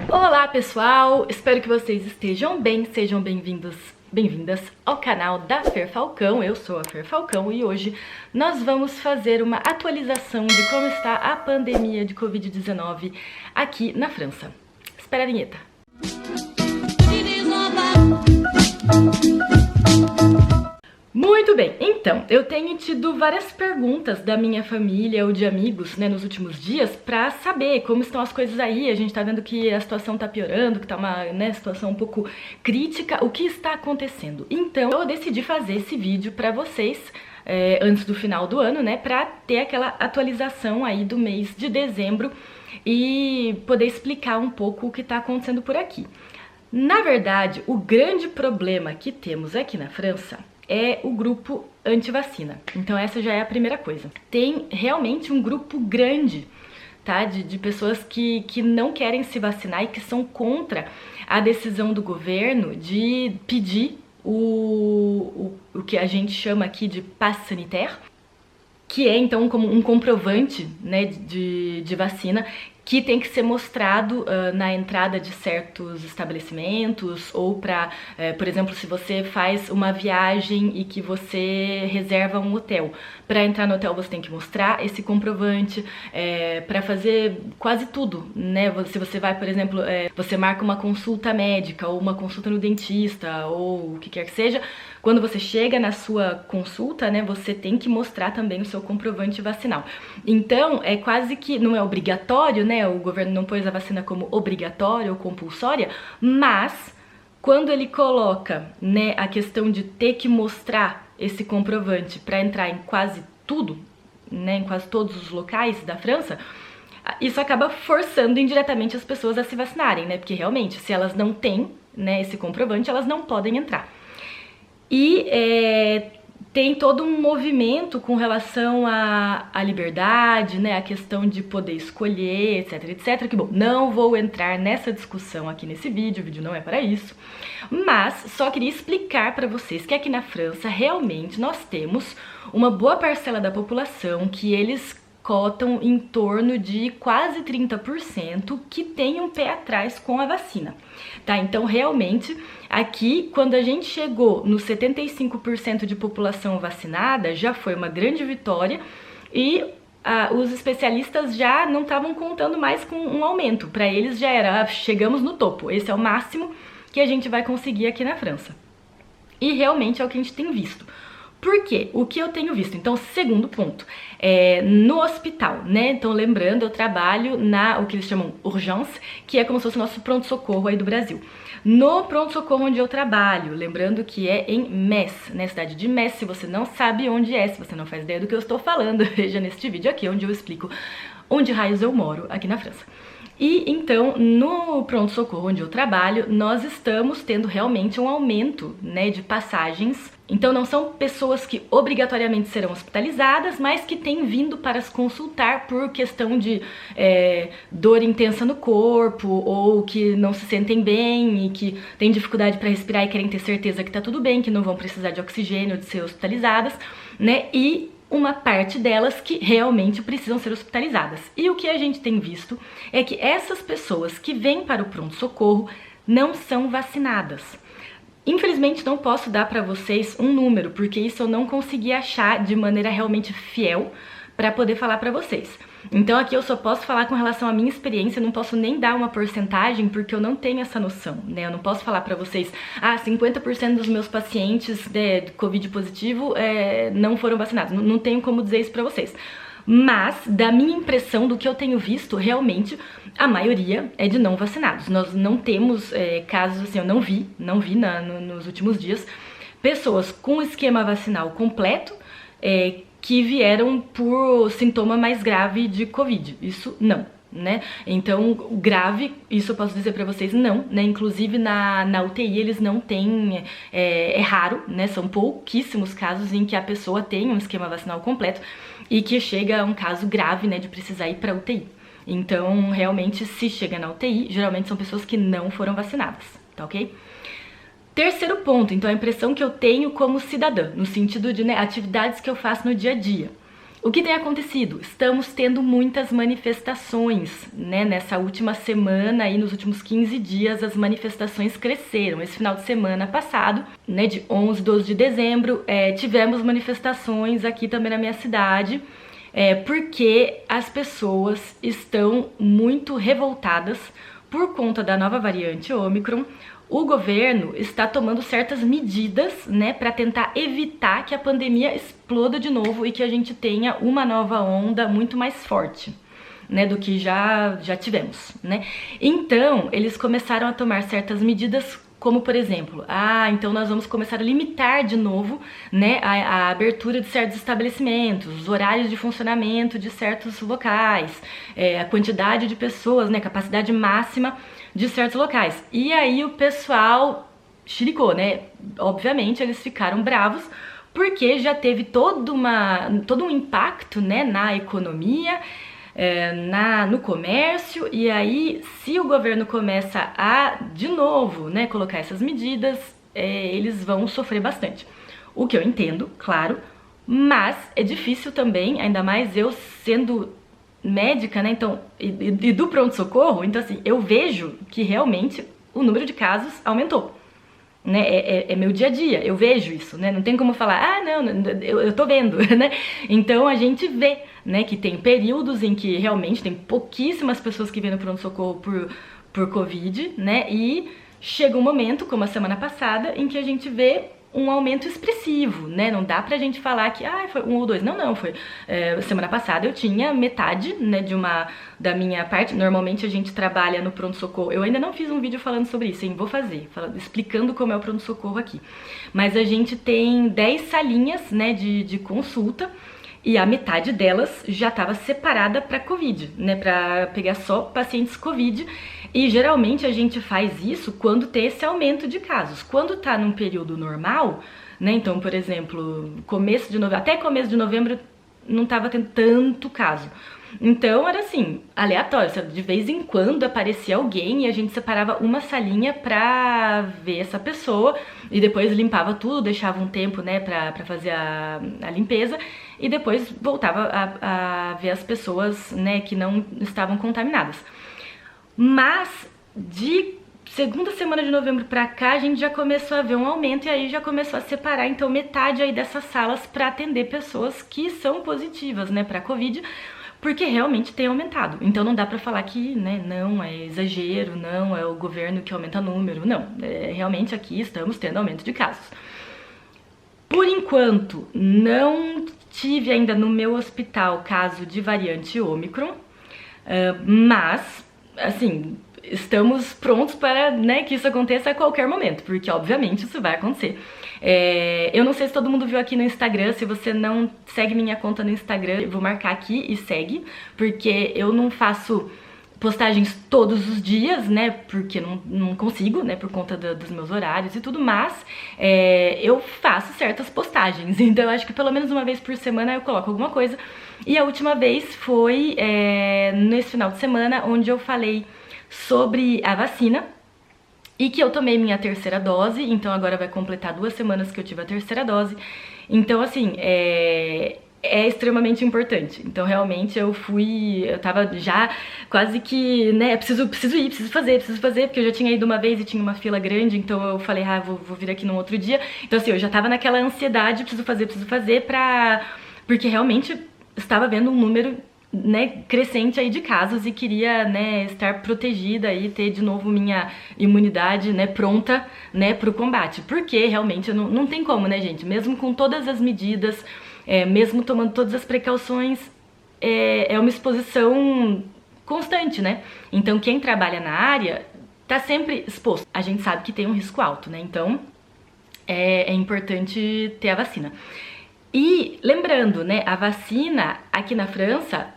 Olá pessoal, espero que vocês estejam bem, sejam bem-vindas ao canal da Fer Falcão. Eu sou a Fer Falcão e hoje nós vamos fazer uma atualização de como está a pandemia de Covid-19 aqui na França. Espera a vinheta. Muito bem, então, eu tenho tido várias perguntas da minha família ou de amigos, né, nos últimos dias pra saber como estão as coisas aí. A gente tá vendo que a situação tá piorando, que tá uma, né, situação um pouco crítica. O que está acontecendo? Então, eu decidi fazer esse vídeo pra vocês antes do final do ano, né, pra ter aquela atualização aí do mês de dezembro e poder explicar um pouco o que tá acontecendo por aqui. Na verdade, o grande problema que temos aqui na França é o grupo anti-vacina. Então essa já é a primeira coisa. Tem realmente um grupo grande, tá, de pessoas que não querem se vacinar e que são contra a decisão do governo de pedir o que a gente chama aqui de passe sanitaire, que é então como um comprovante, né, de vacina, que tem que ser mostrado na entrada de certos estabelecimentos ou para, por exemplo, se você faz uma viagem e que você reserva um hotel. Para entrar no hotel você tem que mostrar esse comprovante, para fazer quase tudo, né? Se você vai, por exemplo, você marca uma consulta médica ou uma consulta no dentista ou o que quer que seja, quando você chega na sua consulta, né, você tem que mostrar também o seu comprovante vacinal. Então, é quase que, não é obrigatório, né, o governo não pôs a vacina como obrigatória ou compulsória, mas quando ele coloca, né, a questão de ter que mostrar esse comprovante para entrar em quase tudo, né, em quase todos os locais da França, isso acaba forçando indiretamente as pessoas a se vacinarem, né, porque realmente, se elas não têm, né, esse comprovante, elas não podem entrar. E tem todo um movimento com relação à liberdade, né, a questão de poder escolher, etc, etc, que bom, não vou entrar nessa discussão aqui nesse vídeo, o vídeo não é para isso, mas só queria explicar para vocês que aqui na França realmente nós temos uma boa parcela da população que eles cotam em torno de quase 30% que tem um pé atrás com a vacina, tá? Então, realmente, aqui, quando a gente chegou nos 75% de população vacinada, já foi uma grande vitória e os especialistas já não estavam contando mais com um aumento. Para eles já era, chegamos no topo, esse é o máximo que a gente vai conseguir aqui na França. E realmente é o que a gente tem visto. Por quê? O que eu tenho visto? Então, segundo ponto, no hospital, né? Então, lembrando, eu trabalho o que eles chamam urgence, que é como se fosse o nosso pronto-socorro aí do Brasil. No pronto-socorro onde eu trabalho, lembrando que é em Metz, né? Cidade de Metz. Se você não sabe onde é, se você não faz ideia do que eu estou falando, veja neste vídeo aqui, onde eu explico onde raios eu moro aqui na França. E então, no pronto-socorro onde eu trabalho, nós estamos tendo realmente um aumento, né, de passagens. Então não são pessoas que obrigatoriamente serão hospitalizadas, mas que têm vindo para se consultar por questão de dor intensa no corpo, ou que não se sentem bem e que têm dificuldade para respirar e querem ter certeza que tá tudo bem, que não vão precisar de oxigênio, de ser hospitalizadas, né, e uma parte delas que realmente precisam ser hospitalizadas. E o que a gente tem visto é que essas pessoas que vêm para o pronto-socorro não são vacinadas. Infelizmente não posso dar para vocês um número, porque isso eu não consegui achar de maneira realmente fiel para poder falar para vocês. Então aqui eu só posso falar com relação à minha experiência, não posso nem dar uma porcentagem porque eu não tenho essa noção, né? Eu não posso falar pra vocês, 50% dos meus pacientes de Covid positivo não foram vacinados. Não tenho como dizer isso pra vocês. Mas, da minha impressão, do que eu tenho visto, realmente, a maioria é de não vacinados. Nós não temos casos assim, eu não vi nos últimos dias, pessoas com esquema vacinal completo, que vieram por sintoma mais grave de Covid. Isso não, né? Então, grave, isso eu posso dizer pra vocês, não, né? Inclusive na UTI eles não têm, é raro, né? São pouquíssimos casos em que a pessoa tem um esquema vacinal completo e que chega a um caso grave, né, de precisar ir pra UTI. Então, realmente, se chega na UTI, geralmente são pessoas que não foram vacinadas, tá ok? Terceiro ponto, então a impressão que eu tenho como cidadã, no sentido de, né, atividades que eu faço no dia a dia. O que tem acontecido? Estamos tendo muitas manifestações, né? Nessa última semana e nos últimos 15 dias as manifestações cresceram. Esse final de semana passado, né, de 11, 12 de dezembro, tivemos manifestações aqui também na minha cidade, porque as pessoas estão muito revoltadas por conta da nova variante Ômicron. O governo está tomando certas medidas, né, para tentar evitar que a pandemia exploda de novo e que a gente tenha uma nova onda muito mais forte, né, do que já tivemos, né? Então, eles começaram a tomar certas medidas, como por exemplo, então nós vamos começar a limitar de novo, né, a abertura de certos estabelecimentos, os horários de funcionamento de certos locais, a quantidade de pessoas, né, capacidade máxima de certos locais. E aí o pessoal chiricou, né? Obviamente eles ficaram bravos porque já teve todo um impacto, né, na economia, no comércio, e aí se o governo começa a, de novo, né, colocar essas medidas, eles vão sofrer bastante. O que eu entendo, claro, mas é difícil também, ainda mais eu sendo médica, né, então, e do pronto-socorro, então assim, eu vejo que realmente o número de casos aumentou, né, é meu dia a dia, eu vejo isso, né, não tem como falar, não, eu tô vendo, né, então a gente vê, né, que tem períodos em que realmente tem pouquíssimas pessoas que vêm no pronto-socorro por Covid, né, e chega um momento, como a semana passada, em que a gente vê um aumento expressivo, né? Não dá pra gente falar que foi 1 ou 2. Não, foi semana passada eu tinha metade, né, da minha parte. Normalmente a gente trabalha no pronto-socorro. Eu ainda não fiz um vídeo falando sobre isso, hein? Vou fazer, explicando como é o pronto-socorro aqui. Mas a gente tem 10 salinhas, né, de consulta, e a metade delas já estava separada para Covid, né, para pegar só pacientes Covid. E geralmente a gente faz isso quando tem esse aumento de casos. Quando tá num período normal, né, então, por exemplo, até começo de novembro não tava tendo tanto caso. Então era assim, aleatório, de vez em quando aparecia alguém e a gente separava uma salinha pra ver essa pessoa e depois limpava tudo, deixava um tempo, né, pra fazer a limpeza e depois voltava a ver as pessoas, né, que não estavam contaminadas. Mas de segunda semana de novembro pra cá a gente já começou a ver um aumento e aí já começou a separar então metade aí dessas salas pra atender pessoas que são positivas, né, pra Covid, porque realmente tem aumentado. Então não dá pra falar que, né, não, é exagero, não, é o governo que aumenta o número, não. Realmente aqui estamos tendo aumento de casos. Por enquanto, não tive ainda no meu hospital caso de variante Ômicron, mas, assim, estamos prontos para, né, que isso aconteça a qualquer momento, porque obviamente isso vai acontecer. Eu não sei se todo mundo viu aqui no Instagram, se você não segue minha conta no Instagram, eu vou marcar aqui e segue, porque eu não faço postagens todos os dias, né, porque não consigo, né, por conta dos meus horários e tudo, mas eu faço certas postagens, então eu acho que pelo menos uma vez por semana eu coloco alguma coisa, e a última vez foi nesse final de semana, onde eu falei sobre a vacina, e que eu tomei minha terceira dose, então agora vai completar 2 semanas que eu tive a terceira dose, então assim, é extremamente importante. Então realmente eu tava já quase que, né, preciso ir, preciso fazer, porque eu já tinha ido uma vez e tinha uma fila grande, então eu falei, vou vir aqui num outro dia. Então assim, eu já tava naquela ansiedade, preciso fazer porque realmente estava vendo um número, né, crescente aí de casos e queria, né, estar protegida e ter de novo minha imunidade, né, pronta, né, pro combate. Porque realmente não tem como, né, gente, mesmo com todas as medidas, mesmo tomando todas as precauções, é uma exposição constante, né? Então quem trabalha na área tá sempre exposto. A gente sabe que tem um risco alto, né? Então é importante ter a vacina. E lembrando, né, a vacina aqui na França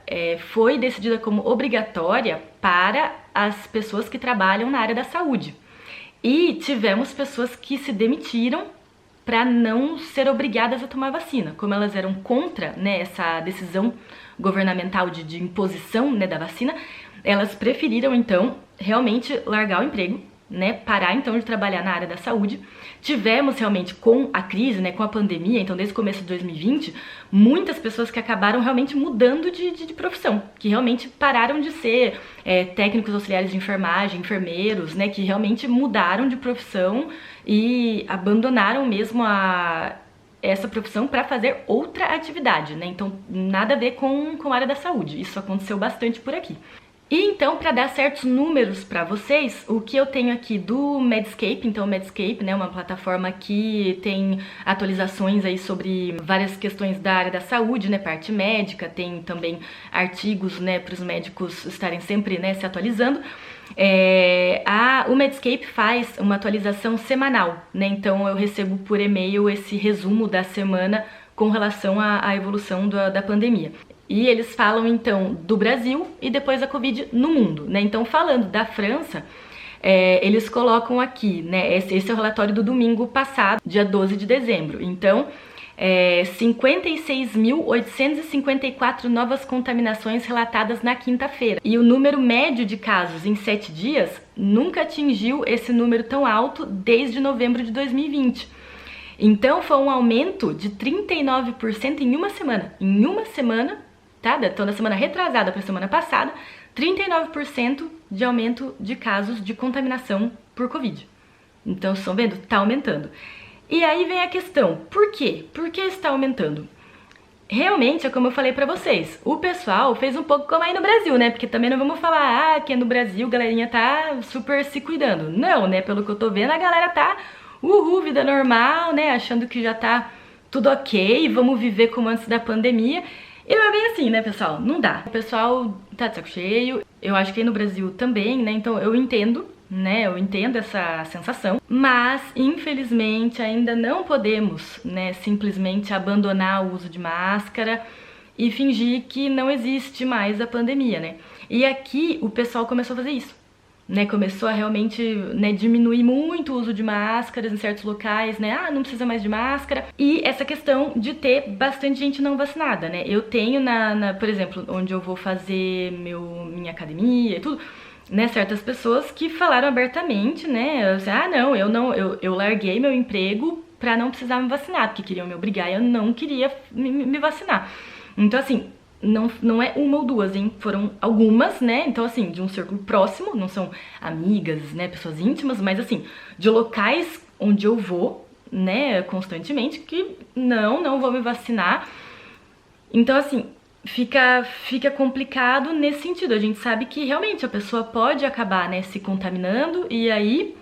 foi decidida como obrigatória para as pessoas que trabalham na área da saúde. E tivemos pessoas que se demitiram para não ser obrigadas a tomar vacina. Como elas eram contra, né, essa decisão governamental de imposição, né, da vacina, elas preferiram então realmente largar o emprego né, parar então de trabalhar na área da saúde. Tivemos realmente com a crise, né, com a pandemia, então desde o começo de 2020, muitas pessoas que acabaram realmente mudando de profissão, que realmente pararam de ser técnicos auxiliares de enfermagem, enfermeiros, né, que realmente mudaram de profissão e abandonaram mesmo essa profissão para fazer outra atividade, né? Então nada a ver com a área da saúde. Isso aconteceu bastante por aqui. E então, para dar certos números para vocês, o que eu tenho aqui do Medscape, então o Medscape, né, uma plataforma que tem atualizações aí sobre várias questões da área da saúde, né, parte médica, tem também artigos, né, para os médicos estarem sempre, né, se atualizando. O Medscape faz uma atualização semanal, né, então eu recebo por e-mail esse resumo da semana com relação à evolução da pandemia. E eles falam, então, do Brasil e depois da Covid no mundo, né? Então, falando da França, eles colocam aqui, né? Esse é o relatório do domingo passado, dia 12 de dezembro. Então, 56.854 novas contaminações relatadas na quinta-feira. E o número médio de casos em 7 dias nunca atingiu esse número tão alto desde novembro de 2020. Então, foi um aumento de 39% em uma semana. Em uma semana, tá? Então, da semana retrasada para a semana passada, 39% de aumento de casos de contaminação por Covid. Então, vocês estão vendo? Tá aumentando. E aí vem a questão, por quê? Por que está aumentando? Realmente, é como eu falei pra vocês, o pessoal fez um pouco como aí no Brasil, né? Porque também não vamos falar, que no Brasil a galerinha tá super se cuidando. Não, né? Pelo que eu tô vendo, a galera tá, vida normal, né? Achando que já tá tudo ok, vamos viver como antes da pandemia. E não é bem assim, né, pessoal? Não dá. O pessoal tá de saco cheio, eu acho que aí no Brasil também, né? Então eu entendo, né? Eu entendo essa sensação, mas infelizmente ainda não podemos, né, simplesmente abandonar o uso de máscara e fingir que não existe mais a pandemia, né? E aqui o pessoal começou a fazer isso. Né, começou a realmente, né, diminuir muito o uso de máscaras em certos locais, né, não precisa mais de máscara, e essa questão de ter bastante gente não vacinada, né, eu tenho por exemplo, onde eu vou fazer minha academia e tudo, né, certas pessoas que falaram abertamente, né, assim, eu larguei meu emprego pra não precisar me vacinar, porque queriam me obrigar e eu não queria me vacinar, então assim, não é uma ou duas, hein? Foram algumas, né? Então, assim, de um círculo próximo, não são amigas, né? Pessoas íntimas, mas, assim, de locais onde eu vou, né? Constantemente, que não vou me vacinar. Então, assim, fica complicado nesse sentido. A gente sabe que, realmente, a pessoa pode acabar, né? Se contaminando e aí,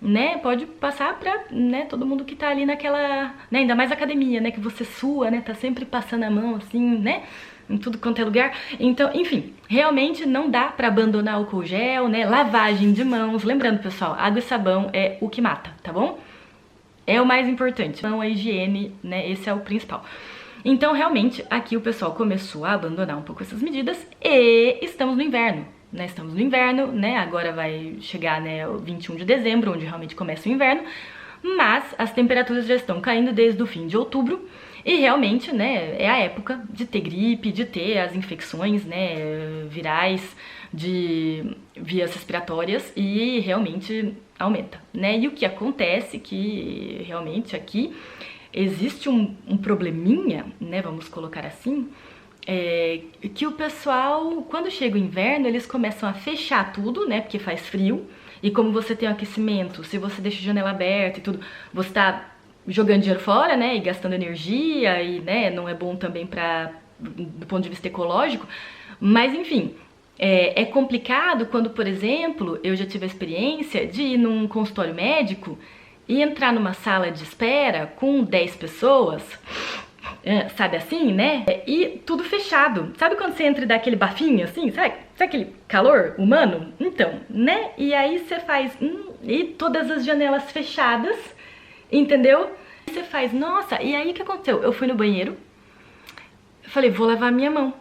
né? Pode passar pra, né? Todo mundo que tá ali naquela... né? Ainda mais academia, né? Que você sua, né? Tá sempre passando a mão, assim, né? Em tudo quanto é lugar. Então, enfim, realmente não dá pra abandonar o álcool gel, né? Lavagem de mãos. Lembrando, pessoal, água e sabão é o que mata, tá bom? É o mais importante. Não a higiene, né? Esse é o principal. Então, realmente, aqui o pessoal começou a abandonar um pouco essas medidas e estamos no inverno, né? Estamos no inverno, né? Agora vai chegar, né, o 21 de dezembro, onde realmente começa o inverno, mas as temperaturas já estão caindo desde o fim de outubro. E realmente, né, é a época de ter gripe, de ter as infecções, né, virais, de vias respiratórias e realmente aumenta, né? E o que acontece que realmente aqui existe um probleminha, né, vamos colocar assim, que o pessoal, quando chega o inverno, eles começam a fechar tudo, né, porque faz frio, e como você tem um aquecimento, se você deixa a janela aberta e tudo, você tá jogando dinheiro fora, né, e gastando energia, e, né, não é bom também do ponto de vista ecológico, mas, enfim, é complicado quando, por exemplo, eu já tive a experiência de ir num consultório médico e entrar numa sala de espera com 10 pessoas, sabe assim, né, e tudo fechado. Sabe quando você entra e dá aquele bafinho, assim, sabe aquele calor humano? Então, né, e aí você faz, e todas as janelas fechadas, entendeu? Você faz, nossa, e aí o que aconteceu? Eu fui no banheiro, falei, vou lavar minha mão.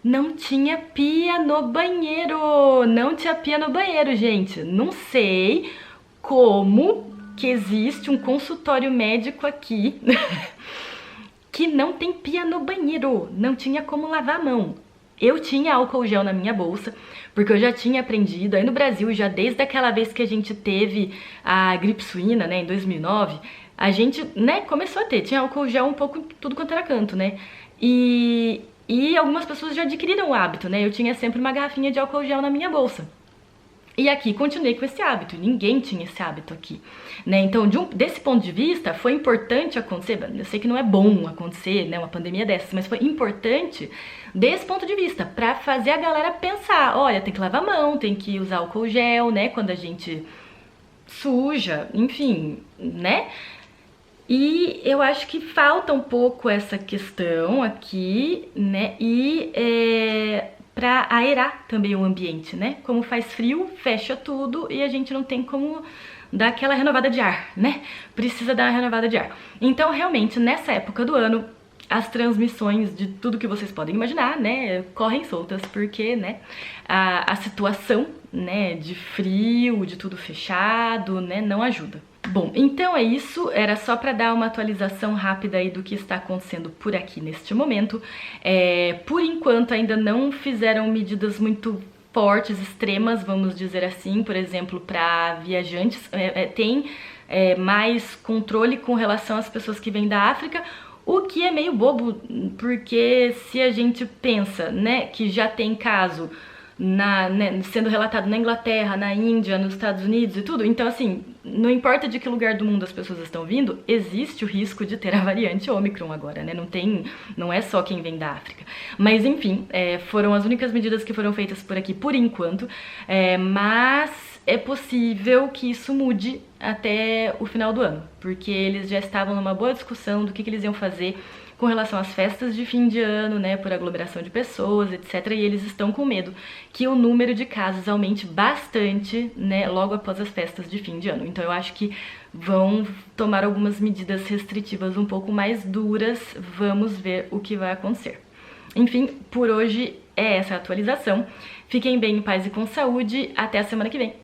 Não tinha pia no banheiro, não tinha pia no banheiro, gente. Não sei como que existe um consultório médico aqui que não tem pia no banheiro, não tinha como lavar a mão. Eu tinha álcool gel na minha bolsa, porque eu já tinha aprendido, aí no Brasil, já desde aquela vez que a gente teve a gripe suína, né, em 2009, a gente, né, começou a ter, tinha álcool gel um pouco em tudo quanto era canto, né, e algumas pessoas já adquiriram o hábito, né, eu tinha sempre uma garrafinha de álcool gel na minha bolsa. E aqui continuei com esse hábito, ninguém tinha esse hábito aqui, né? Então, desse ponto de vista, foi importante acontecer, eu sei que não é bom acontecer, né, uma pandemia dessas, mas foi importante desse ponto de vista, pra fazer a galera pensar, olha, tem que lavar a mão, tem que usar álcool gel, né, quando a gente suja, enfim, né? E eu acho que falta um pouco essa questão aqui, né? E para aerar também o ambiente, né? Como faz frio, fecha tudo e a gente não tem como dar aquela renovada de ar, né? Precisa dar uma renovada de ar. Então, realmente, nessa época do ano, as transmissões de tudo que vocês podem imaginar, né, correm soltas, porque, né, a situação, né, de frio, de tudo fechado, né, não ajuda. Bom, então é isso, era só para dar uma atualização rápida aí do que está acontecendo por aqui neste momento. Por enquanto ainda não fizeram medidas muito fortes, extremas, vamos dizer assim, por exemplo, para viajantes, tem mais controle com relação às pessoas que vêm da África, o que é meio bobo, porque se a gente pensa, né, que já tem caso né, sendo relatado na Inglaterra, na Índia, nos Estados Unidos e tudo, então assim, não importa de que lugar do mundo as pessoas estão vindo, existe o risco de ter a variante Ômicron agora, né, não é só quem vem da África. Mas enfim, foram as únicas medidas que foram feitas por aqui por enquanto, mas é possível que isso mude até o final do ano, porque eles já estavam numa boa discussão do que eles iam fazer com relação às festas de fim de ano, né, por aglomeração de pessoas, etc. E eles estão com medo que o número de casos aumente bastante, né, logo após as festas de fim de ano. Então eu acho que vão tomar algumas medidas restritivas um pouco mais duras, vamos ver o que vai acontecer. Enfim, por hoje é essa a atualização. Fiquem bem, em paz e com saúde. Até a semana que vem.